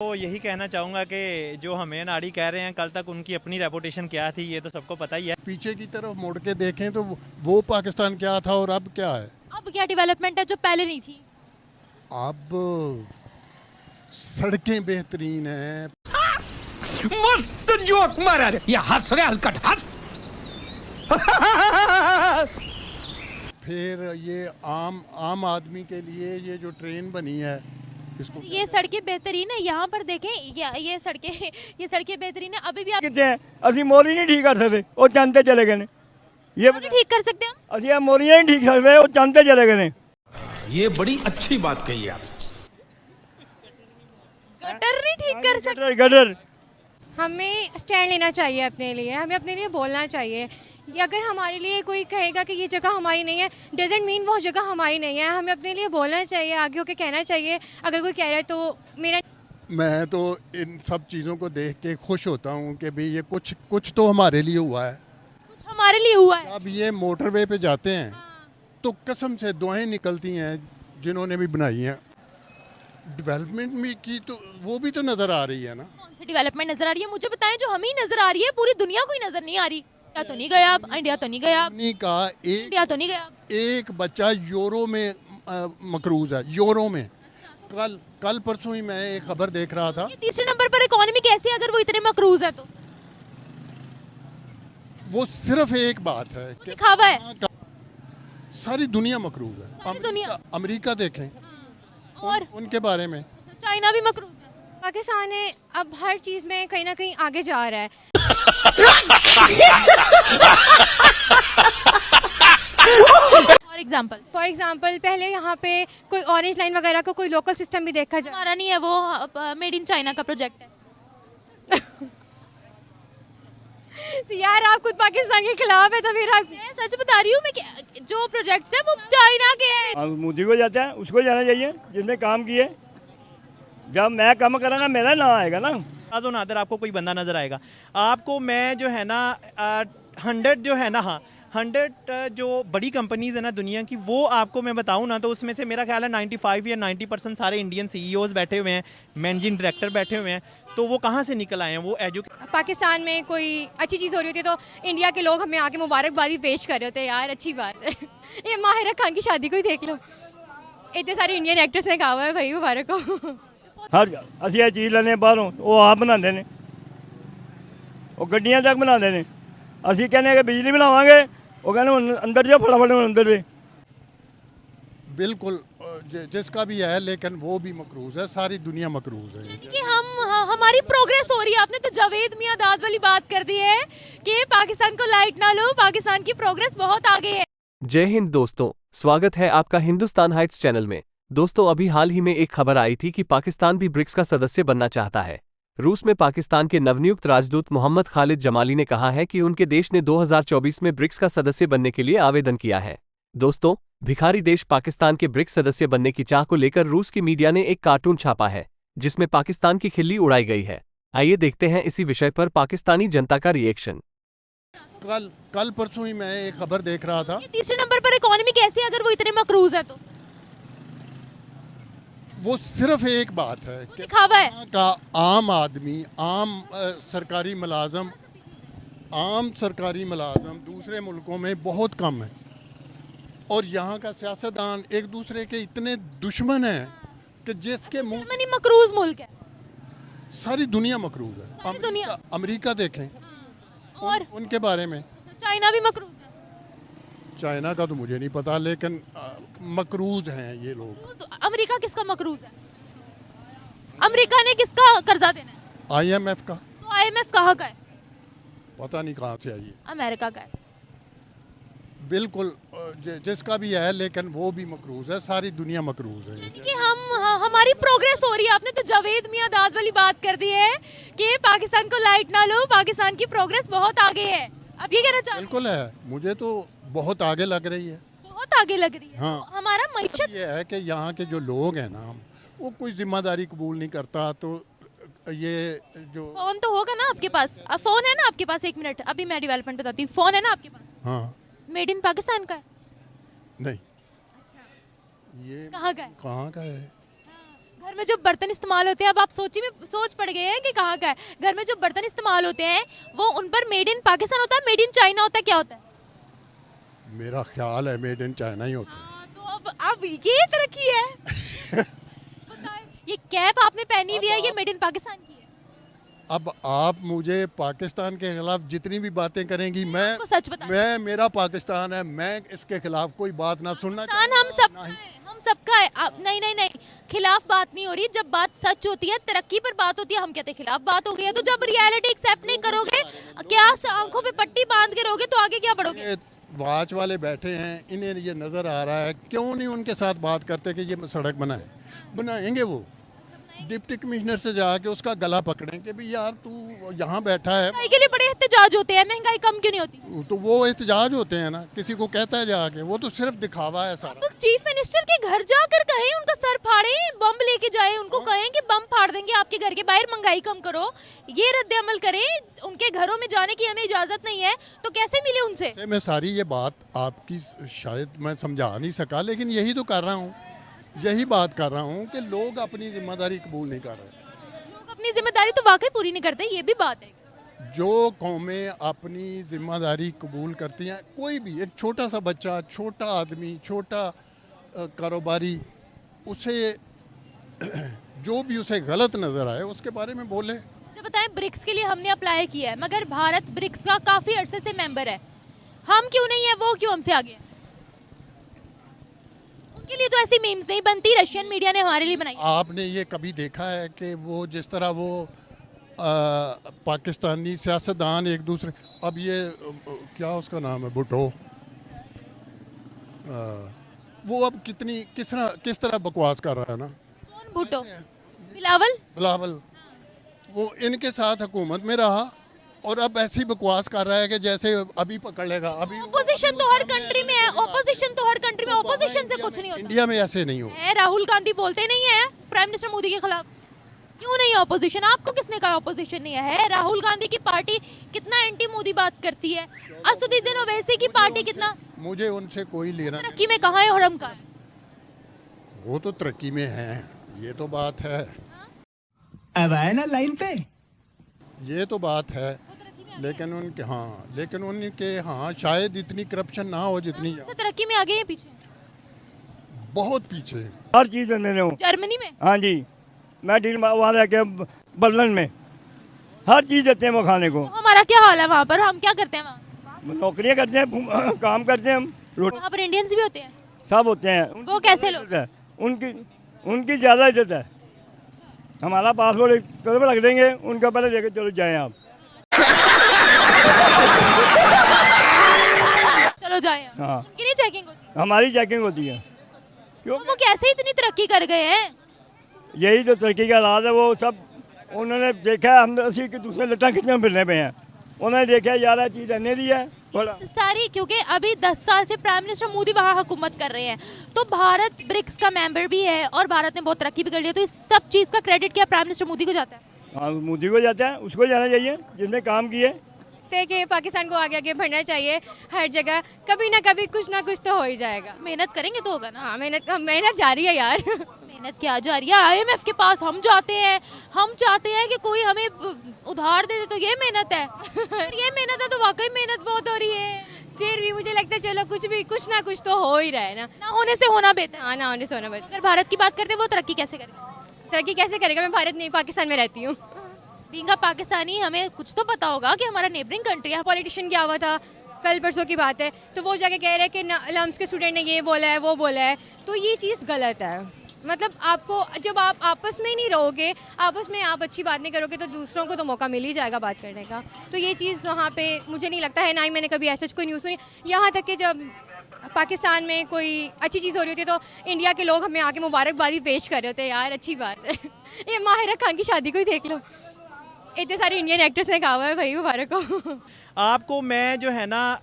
तो यही कहना चाहूँगा कि जो हमें नाड़ी कह रहे हैं, कल तक उनकी अपनी रेपुटेशन क्या थी ये तो सबको पता ही है। पीछे की तरफ मुड़ के देखें तो वो पाकिस्तान क्या था और अब क्या है। अब क्या डेवलपमेंट है जो पहले नहीं थी? अब सड़कें बेहतरीन हैं। मस्त जोक मारा रे, ये हंस रे हलकट हंस। फिर ये आम आदमी के लिए ये जो ट्रेन बनी है इसको ये सड़कें बेहतरीन है, यहाँ पर देखें ये सड़कें बेहतरीन है। अभी भी आप कितने ਅਸੀਂ ਮੋਰੀ ਨਹੀਂ ਠੀਕ ਕਰ ਸਕਦੇ ਉਹ ਚੰਦ ਤੇ ਚਲੇ ਗਏ ਨੇ ਇਹ नहीं ठीक कर सकते हम। ਅਸੀਂ ਇਹ ਮੋਰੀਆਂ ਨਹੀਂ ਠੀਕ ਕਰ ਸਕਦੇ ਉਹ ਚੰਦ ਤੇ ਚਲੇ ਗਏ ਨੇ ये बड़ी अच्छी बात कही आप। गटर नहीं ठीक कर सकते। गटर गटर हमें स्टैंड लेना चाहिए अपने लिए, हमें अपने लिए बोलना चाहिए। ये अगर हमारे लिए कोई कहेगा कि ये जगह हमारी नहीं है, डजेंट मीन वो जगह हमारी नहीं है। हमें अपने लिए बोलना चाहिए, आगे होकर कहना चाहिए। अगर कोई कह रहा है तो मेरा मैं तो इन सब चीज़ों को देख के खुश होता हूँ कि भाई ये कुछ तो हमारे लिए हुआ है। कुछ हमारे लिए हुआ है। अब ये मोटरवे पे जाते हैं तो कसम से दुआएं निकलती हैं जिन्होंने भी बनाई हैं। डेवलपमेंट में की तो वो भी तो नज़र आ रही है ना। कौन सी डेवलपमेंट नजर आ रही है मुझे बताएं, जो हमें नजर आ रही है पूरी दुनिया को ही नजर नहीं आ रही। इंडिया तो नहीं गया आप, इंडिया तो नहीं गया आप, नहीं कहा इंडिया तो नहीं गया आप। एक बच्चा यूरो में मकरूज है, यूरो में। कल परसों ही मैं एक खबर देख रहा था। ये तीसरे नंबर पर इकोनॉमी कैसी है अगर वो इतने मकरूज है तो? वो सिर्फ एक बात है वो कि दिखावा है। सारी दुनिया मकरूज है। सारी दुनिया। अमेरिका देखें और उनके बारे में। चाइना भी मकरूज है। पाकिस्तान है अब हर चीज़ में कहीं ना कहीं आगे जा रहा है। फॉर एग्जाम्पल पहले यहाँ पे कोई ऑरेंज लाइन वगैरह का कोई लोकल सिस्टम भी देखा जाए। हमारा नहीं है वो, मेड इन चाइना का प्रोजेक्ट है। तो यार आप खुद पाकिस्तान के खिलाफ है तो फिर आप मैं सच बता रही हूँ, मैं जो प्रोजेक्ट्स है वो चाइना के हैं। हाँ, मोदी को जाता है उसको जाना चाहिए जिसने काम किए। जब मैं काम करूँगा मेरा नाम आएगा ना। आजो नादर आपको कोई बंदा नज़र आएगा, आपको मैं जो है ना 100 जो है ना, हाँ 100 जो बड़ी कंपनीज है ना दुनिया की, वो आपको मैं बताऊं ना तो उसमें से मेरा ख्याल है 95 या 90% सारे इंडियन सीईओज बैठे हुए हैं, मैनेजिंग डायरेक्टर बैठे हुए हैं। तो वो कहाँ से निकल आए हैं? वो पाकिस्तान में कोई अच्छी चीज़ हो रही होती है तो इंडिया के लोग हमें आके मुबारकबादी पेश कर रहे होते हैं। यार अच्छी बात है। ये माहिरा खान की शादी को ही देख लो, इतने सारे इंडियन एक्टर्स ने कहा हुआ है भाई मुबारक हो। हर ਅਸੀਂ ਇਹ ਚੀਜ਼ ਲੈਣੇ ਬਾਹਰੋਂ, ਉਹ ਆਪ ਬਣਾਉਂਦੇ ਨੇ, ਉਹ ਗੱਡੀਆਂ ਤੱਕ ਬਣਾਉਂਦੇ ਨੇ। ਅਸੀਂ ਕਹਿੰਦੇ ਕਿ ਬਿਜਲੀ ਬਣਾਵਾਂਗੇ, ਉਹ ਕਹਿੰਦੇ ਹੁਣ ਅੰਦਰ ਜਾ ਫਟਾਫਟ ਅੰਦਰ ਦੇ। बिल्कुल जिसका भी है, लेकिन वो भी मकरूज है। सारी दुनिया मकरूज है। कि हमारी प्रोग्रेस हो रही है। आपने तो जावेद मियां दाद वाली बात कर दी है कि पाकिस्तान को लाइट ना लो, पाकिस्तान की प्रोग्रेस बहुत आगे है। जय हिंद दोस्तों, स्वागत है आपका हिंदुस्तान हाइट्स चैनल में। दोस्तों अभी हाल ही में एक खबर आई थी कि पाकिस्तान भी ब्रिक्स का सदस्य बनना चाहता है। रूस में पाकिस्तान के नवनियुक्त राजदूत मोहम्मद खालिद जमाली ने कहा है कि उनके देश ने 2024 में ब्रिक्स का सदस्य बनने के लिए आवेदन किया है। दोस्तों भिखारी देश पाकिस्तान के ब्रिक्स सदस्य बनने की चाह को लेकर रूस की मीडिया ने एक कार्टून छापा है जिसमें पाकिस्तान की खिल्ली उड़ाई गई है। आइए देखते हैं इसी विषय पर पाकिस्तानी जनता का रिएक्शन। कल परसों ही मैं एक खबर देख रहा था। ये तीसरे नंबर पर इकोनॉमी कैसी है अगर वो इतने मकरूज है तो? वो सिर्फ एक बात है वो कि दिखावा है। यहाँ का आम आदमी, सरकारी मुलाजम दूसरे मुल्कों में बहुत कम है और यहाँ का सियासतदान एक दूसरे के इतने दुश्मन हैं कि जिसके मुंह जर्मनी मकरूज मुल्क है। सारी दुनिया मकरूज है। सारी दुनिया। अमेरिका देखें और उनके बारे में। चाइना भी मकरूज है। चाइना का तो मुझे नहीं पता, लेकिन मकरूज हैं ये लोग। अमेरिका किसका मकरूज है? अमेरिका ने किसका कर्जा देना है? IMF का। तो IMF कहाँ का है? पता नहीं कहाँ से आई है। अमेरिका का है। बिल्कुल जिसका भी है, लेकिन वो भी मकरूज है। सारी दुनिया मकरूज है। कि हमारी प्रोग्रेस हो रही है। आपने तो जावेद मियां दाद वाली बात कर दी है कि पाकिस्तान को लाइट ना लो, पाकिस्तान की प्रोग्रेस बहुत आगे है। अब ये कहना चाहते बिल्कुल है, मुझे तो बहुत आगे लग रही है। बहुत आगे लग रही है। हाँ। तो हमारा मईशत ये है कि यहाँ के जो लोग हैं ना, वो कोई जिम्मेदारी कबूल नहीं करता। तो ये जो फोन तो होगा ना आपके पास? फोन है ना आपके पास? 1 मिनट, अभी मैं डेवलपमेंट बताती हूँ। फोन है ना आपके पास? हाँ मेड इन पाकिस्तान का है? नहीं, ये कहाँ का है? कहाँ का है? घर में जो बर्तन इस्तेमाल होते हैं, अब आप सोच पड़ गए हैं कि कहाँ का है। घर में जो बर्तन इस्तेमाल होते हैं वो उन पर मेड इन पाकिस्तान होता है, मेड इन चाइना होता है, क्या होता है? मेरा ख्याल है मेड इन चाइना ही होता है। हाँ, तो अब ये तरक्की है। बताएं, ये कैप आपने पहनी हुई है, ये मेड इन पाकिस्तान की है। अब आप मुझे पाकिस्तान के खिलाफ जितनी भी बातें करेंगी, आपको सच बताएं। मैं मेरा पाकिस्तान है, मैं इसके खिलाफ कोई बात ना सुनना पाकिस्तान हम सबका है। नहीं नहीं नहीं, खिलाफ बात नहीं हो रही। जब बात सच होती है, तरक्की पर बात होती है, हम कहते हैं खिलाफ बात हो गई है। तो जब रियलिटी एक्सेप्ट नहीं करोगे, क्या आंखों पे पट्टी बांध के रहोगे, तो आगे क्या बढ़ोगे? वाच वाले बैठे हैं, इन्हें ये नज़र आ रहा है, क्यों नहीं उनके साथ बात करते कि ये सड़क बनाएंगे वो डिप्टी कमिश्नर से जाके उसका गला पकड़ें कि भाई यार तू यहाँ बैठा है। महंगाई के लिए बड़े एहतजाज होते हैं, महंगाई कम क्यों नहीं होती? तो वो एहतजाज होते हैं ना, किसी को कहता है जाके, वो तो सिर्फ दिखावा है सारा। तो चीफ मिनिस्टर के घर जाकर कहें, उनका सर फाड़ें, बम लेके जाएं, उनको कहें कि बम फाड़ देंगे आपके घर के बाहर, महंगाई कम करो, ये रद्द अमल करें। उनके घरों में जाने की हमें इजाजत नहीं है, तो कैसे मिले उनसे? मैं सारी ये बात आपकी शायद मैं समझा नहीं सका, लेकिन यही तो कर रहा हूँ, यही बात कर रहा हूँ कि लोग अपनी जिम्मेदारी कबूल नहीं कर रहे। लोग अपनी जिम्मेदारी तो वाकई पूरी नहीं करते, ये भी बात है। जो कौमें अपनी जिम्मेदारी कबूल करती हैं, कोई भी एक छोटा सा बच्चा, छोटा आदमी, छोटा कारोबारी, उसे जो भी उसे गलत नज़र आए उसके बारे में बोले। मुझे बताएं, ब्रिक्स के लिए हमने अप्लाई किया है, मगर भारत ब्रिक्स का काफ़ी अरसे से मेंबर है। हम क्यों नहीं है, वो क्यों हमसे आगे है? उनके लिए तो ऐसी मीम्स नहीं बनती, रशियन मीडिया ने हमारे लिए बनाई। आपने ये कभी देखा है कि वो जिस तरह वो पाकिस्तानी सियासतदान एक दूसरे, अब ये क्या उसका नाम है, भुट्टो, वो अब किस तरह बकवास कर रहा है ना। कौन भुट्टो? बिलावल। वो इनके साथ हुकूमत में रहा और अब ऐसी बकवास कर रहा है कि जैसे अभी पकड़ लेगा। अभी ऑपोजिशन तो हर कंट्री में है, ऑपोजिशन से कुछ नहीं होता। इंडिया में ऐसे नहीं हो। राहुल गांधी बोलते नहीं है प्राइम मिनिस्टर मोदी के खिलाफ, क्यों नहीं है ऑपोजिशन? आपको किसने कहा ऑपोजिशन नहीं है? राहुल गांधी की पार्टी कितना एंटी मोदी बात करती है, असदुद्दीन ओवैसी की पार्टी कितना। मुझे उनसे कोई लेना, तरक्की में कहाँ है और हम कहाँ? वो तो तरक्की में है, ये तो बात है। अब आए ना लाइन पे, ये तो बात है, लेकिन उनके शायद इतनी करप्शन ना हो जितनी। तरक्की में आगे हैं पीछे? बहुत पीछे। हर चीज़ देने हूँ। जर्मनी में? हाँ जी, मैं डील वहाँ रह के बर्लिन में हर चीज़ देते हैं वो खाने को। तो हमारा क्या हाल है वहाँ पर? हम क्या करते हैं वहाँ? नौकरियाँ करते हैं, काम करते हैं हम। वहाँ पर इंडियंस भी होते हैं? सब होते हैं। वो कैसे लोग? उनकी ज़्यादा इज्जत है। हमारा पासपोर्ट तरफ रख देंगे, उनका पहले लेके चलो जाएं आप। चलो जाएं। हाँ, उनकी नहीं चेकिंग होती? हमारी चेकिंग होती है। क्यों? तो वो कैसे इतनी तरक्की कर गए हैं? यही तो तरक्की का राज है। वो सब उन्होंने देखा, हम असी के दूसरे लट्टा खिंचने फिरने पे हैं। उन्होंने देखा यार ये चीज़ रहने दी है थोड़ा सारी, क्योंकि अभी 10 साल से प्राइम मिनिस्टर मोदी वहाँ हुकूमत कर रहे हैं, तो भारत ब्रिक्स का मेंबर भी है और भारत ने बहुत तरक्की भी कर ली है। तो इस सब चीज़ का क्रेडिट क्या प्राइम मिनिस्टर मोदी को जाता है? हाँ, मोदी को जाता है, उसको जाना चाहिए जिसने काम किए। कि पाकिस्तान को आगे आगे बढ़ना चाहिए हर जगह, कभी ना कभी कुछ ना कुछ तो हो ही जाएगा। मेहनत करेंगे तो होगा ना। हाँ, मेहनत जारी है यार। मेहनत क्या जा रही है? IMF के पास हम जाते हैं, हम चाहते हैं कि कोई हमें उधार दे दे, तो ये मेहनत है। ये मेहनत है तो वाकई मेहनत बहुत हो रही है। फिर भी मुझे लगता है चलो कुछ ना कुछ तो हो ही रहा है ना। ना होने से होना बेहतर। हाँ, ना होने से होना बेहतर। अगर भारत की बात करते हैं, वो तरक्की कैसे करेगा? तरक्की कैसे करेगा? मैं भारत नहीं, पाकिस्तान में रहती हूँ। बींगा पाकिस्तानी, हमें कुछ तो पता होगा कि हमारा नेबरिंग कंट्री है। पॉलिटिशियन क्या हुआ था कल परसों की बात है, तो वो जाके कह रहे हैं कि लम्स के स्टूडेंट ने ये बोला है वो बोला है, तो ये चीज़ गलत है। मतलब आपको जब आप आपस में ही नहीं रहोगे, आपस में आप अच्छी बात नहीं करोगे, तो दूसरों को तो मौका मिल ही जाएगा बात करने का। तो ये चीज़ वहाँ पे मुझे नहीं लगता है, ना ही मैंने कभी ऐसा कोई न्यूज़ सुनी। यहाँ तक कि जब पाकिस्तान में कोई अच्छी चीज़ हो रही होती है तो इंडिया के लोग हमें आके मुबारकबादी पेश कर रहे होते हैं, यार अच्छी बात है। ये माहिरा खान की शादी को ही देख लो, इतने सारे इंडियन एक्टर्स ने कहा हुआ है भाई मुबारक हो। आपको मैं जो है ना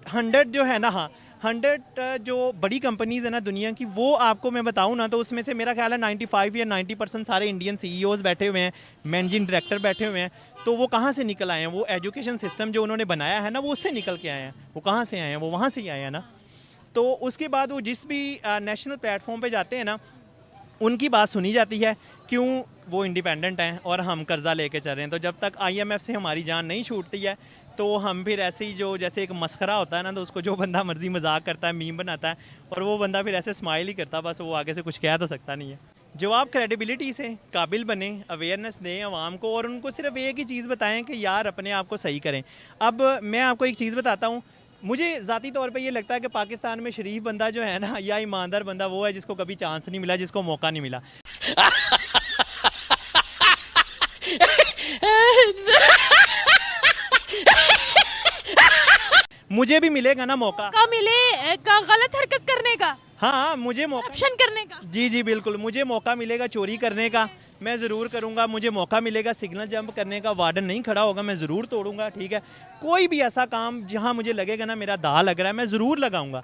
100 जो है ना, हाँ 100 जो बड़ी कंपनीज़ है ना दुनिया की, वो आपको मैं बताऊँ ना, तो उसमें से मेरा ख्याल है 95 या 90% सारे इंडियन CEOs बैठे हुए हैं, मैनेजिंग डायरेक्टर बैठे हुए हैं। तो वो कहाँ से निकल आए हैं? वो एजुकेशन सिस्टम जो उन्होंने बनाया है ना, वो उससे निकल के आए हैं। वो कहाँ से आए हैं? वो वहाँ से ही आए हैं ना। तो उसके बाद वो जिस भी नेशनल प्लेटफॉर्म पे जाते हैं ना, उनकी बात सुनी जाती है, क्यों वो इंडिपेंडेंट हैं और हम कर्ज़ा लेके चल रहे हैं। तो जब तक IMF से हमारी जान नहीं छूटती है तो हम फिर ऐसे ही जो जैसे एक मस्खरा होता है ना, तो उसको जो बंदा मर्जी मजाक करता है, मीम बनाता है, और वो बंदा फिर ऐसे स्माइल ही करता है, बस वो आगे से कुछ कह तो सकता नहीं है। जो आप क्रेडिबिलिटी से काबिल बने, अवेयरनेस दें आवाम को, और उनको सिर्फ एक ही चीज़ बताएं कि यार अपने आप को सही करें। अब मैं आपको एक चीज़ बताता हूँ, मुझे ज़ाती तौर पे ये लगता है कि पाकिस्तान में शरीफ बंदा जो है ना, या ईमानदार बंदा वो है जिसको कभी चांस नहीं मिला, जिसको मौका नहीं मिला। मुझे भी मिलेगा ना मौका। का मिले का गलत हरकत करने का, हाँ, मुझे मौका, करप्शन करने का। जी जी बिल्कुल, मुझे मौका मिलेगा चोरी करने का, मैं ज़रूर करूँगा। मुझे मौका मिलेगा सिग्नल जंप करने का, वार्डन नहीं खड़ा होगा, मैं ज़रूर तोड़ूंगा, ठीक है। कोई भी ऐसा काम जहाँ मुझे लगेगा ना मेरा दाव लग रहा है, मैं ज़रूर लगाऊंगा।